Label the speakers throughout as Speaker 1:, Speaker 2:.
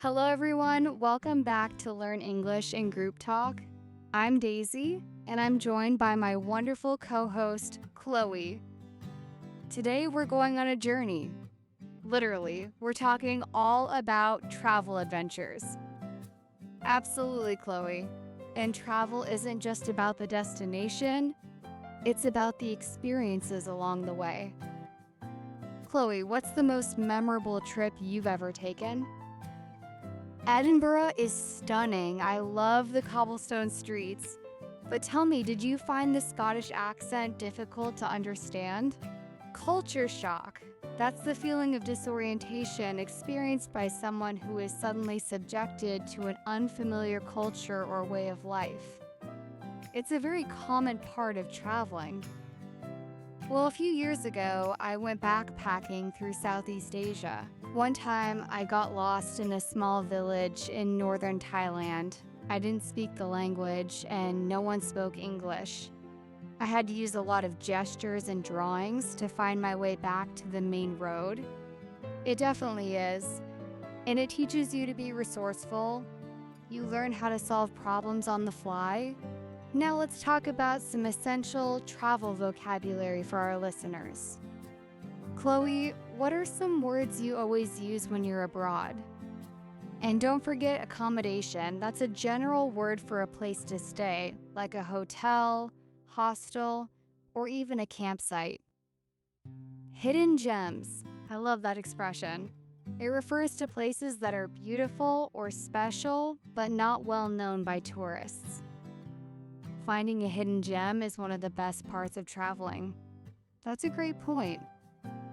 Speaker 1: Hello, everyone. Welcome back to Learn English in Group Talk. I'm Daisy, and I'm joined by my wonderful co host, Chloe. Today, we're going on a journey. Literally, we're talking all about travel adventures. Absolutely, Chloe. And travel isn't just about the destination, it's about the experiences along the way. Chloe, what's the most memorable trip you've ever taken? Edinburgh is stunning. I love the cobblestone streets. But tell me, did you find the Scottish accent difficult to understand? Culture shock. That's the feeling of disorientation experienced by someone who is suddenly subjected to an unfamiliar culture or way of life. It's a very common part of traveling. Well, a few years ago, I went backpacking through Southeast Asia. One time, I got lost in a small village in northern Thailand. I didn't speak the language, and no one spoke English. I had to use a lot of gestures and drawings to find my way back to the main road. It definitely is. And it teaches you to be resourceful. You learn how to solve problems on the fly. Now let's talk about some essential travel vocabulary for our listeners. Chloe, what are some words you always use when you're abroad? And don't forget accommodation. That's a general word for a place to stay, like a hotel, hostel, or even a campsite. Hidden gems. I love that expression. It refers to places that are beautiful or special, but not well known by tourists. Finding a hidden gem is one of the best parts of traveling. That's a great point.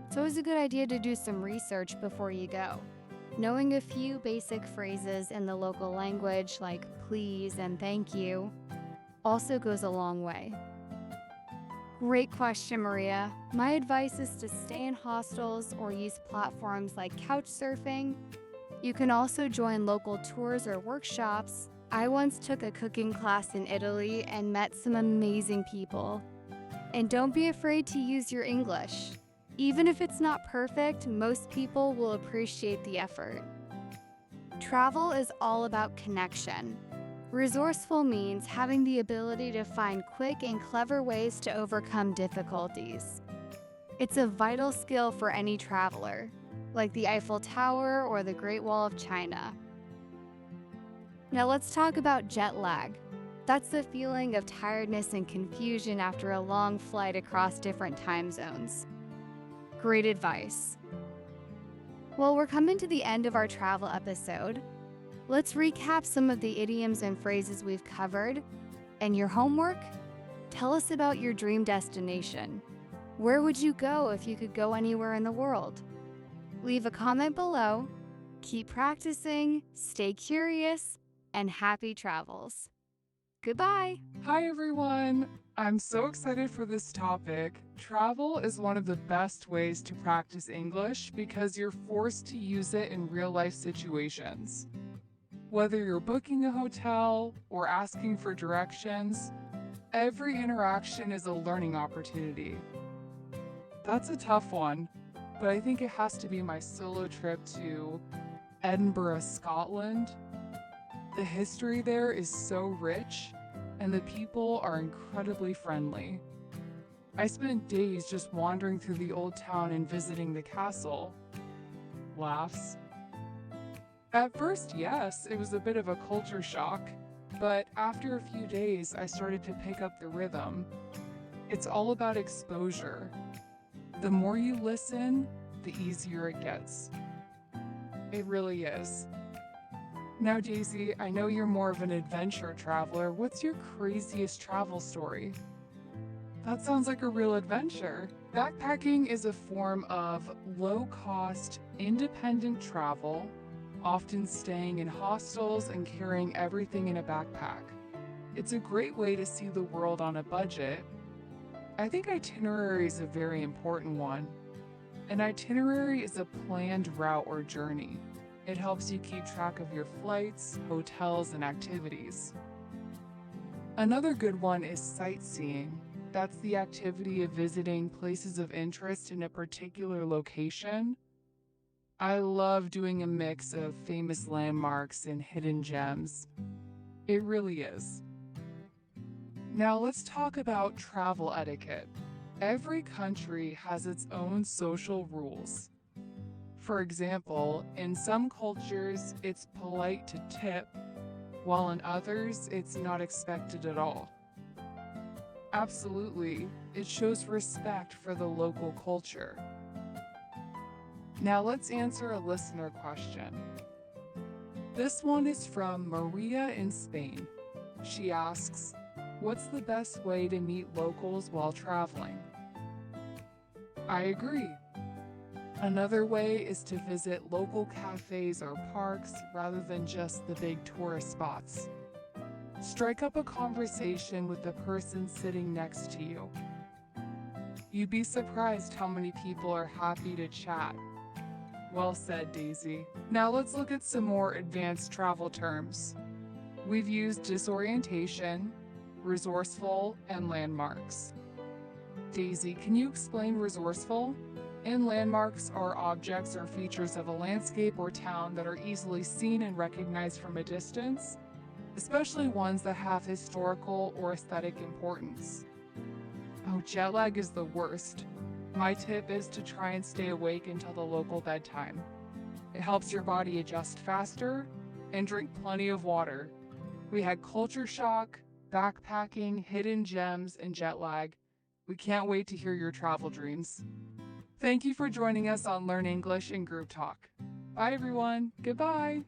Speaker 1: It's always a good idea to do some research before you go. Knowing a few basic phrases in the local language, like please and thank you, also goes a long way. Great question, Maria. My advice is to stay in hostels or use platforms like couchsurfing. You can also join local tours or workshops. I once took a cooking class in Italy and met some amazing people. And don't be afraid to use your English. Even if it's not perfect, most people will appreciate the effort. Travel is all about connection. Resourceful means having the ability to find quick and clever ways to overcome difficulties. It's a vital skill for any traveler, like the Eiffel Tower or the Great Wall of China. Now let's talk about jet lag. That's the feeling of tiredness and confusion after a long flight across different time zones. Great advice. Well, we're coming to the end of our travel episode. Let's recap some of the idioms and phrases we've covered. And your homework? Tell us about your dream destination. Where would you go if you could go anywhere in the world? Leave a comment below. Keep practicing, stay curious, and happy travels. Goodbye.
Speaker 2: Hi everyone! I'm so excited for this topic. Travel is one of the best ways to practice English because you're forced to use it in real life situations. Whether you're booking a hotel or asking for directions, every interaction is a learning opportunity. That's a tough one, but I think it has to be my solo trip to Edinburgh, Scotland. The history there is so rich, and the people are incredibly friendly. I spent days just wandering through the old town and visiting the castle. Laughs. At first, yes, it was a bit of a culture shock, but after a few days, I started to pick up the rhythm. It's all about exposure. The more you listen, the easier it gets. It really is. Now, Daisy, I know you're more of an adventure traveler. What's your craziest travel story? That sounds like a real adventure. Backpacking is a form of low-cost, independent travel, often staying in hostels and carrying everything in a backpack. It's a great way to see the world on a budget. I think itinerary is a very important one. An itinerary is a planned route or journey. It helps you keep track of your flights, hotels, and activities. Another good one is sightseeing. That's the activity of visiting places of interest in a particular location. I love doing a mix of famous landmarks and hidden gems. It really is. Now let's talk about travel etiquette. Every country has its own social rules. For example, in some cultures, it's polite to tip, while in others, it's not expected at all. Absolutely, it shows respect for the local culture. Now let's answer a listener question. This one is from Maria in Spain. She asks, what's the best way to meet locals while traveling? I agree. Another way is to visit local cafes or parks rather than just the big tourist spots. Strike up a conversation with the person sitting next to you. You'd be surprised how many people are happy to chat. Well said, Daisy. Now let's look at some more advanced travel terms. We've used disorientation, resourceful, and landmarks. Daisy, can you explain resourceful? And landmarks are objects or features of a landscape or town that are easily seen and recognized from a distance, especially ones that have historical or aesthetic importance. Oh, jet lag is the worst. My tip is to try and stay awake until the local bedtime. It helps your body adjust faster, and drink plenty of water. We had culture shock, backpacking, hidden gems, and jet lag. We can't wait to hear your travel dreams. Thank you for joining us on Learn English in Group Talk. Bye everyone. Goodbye.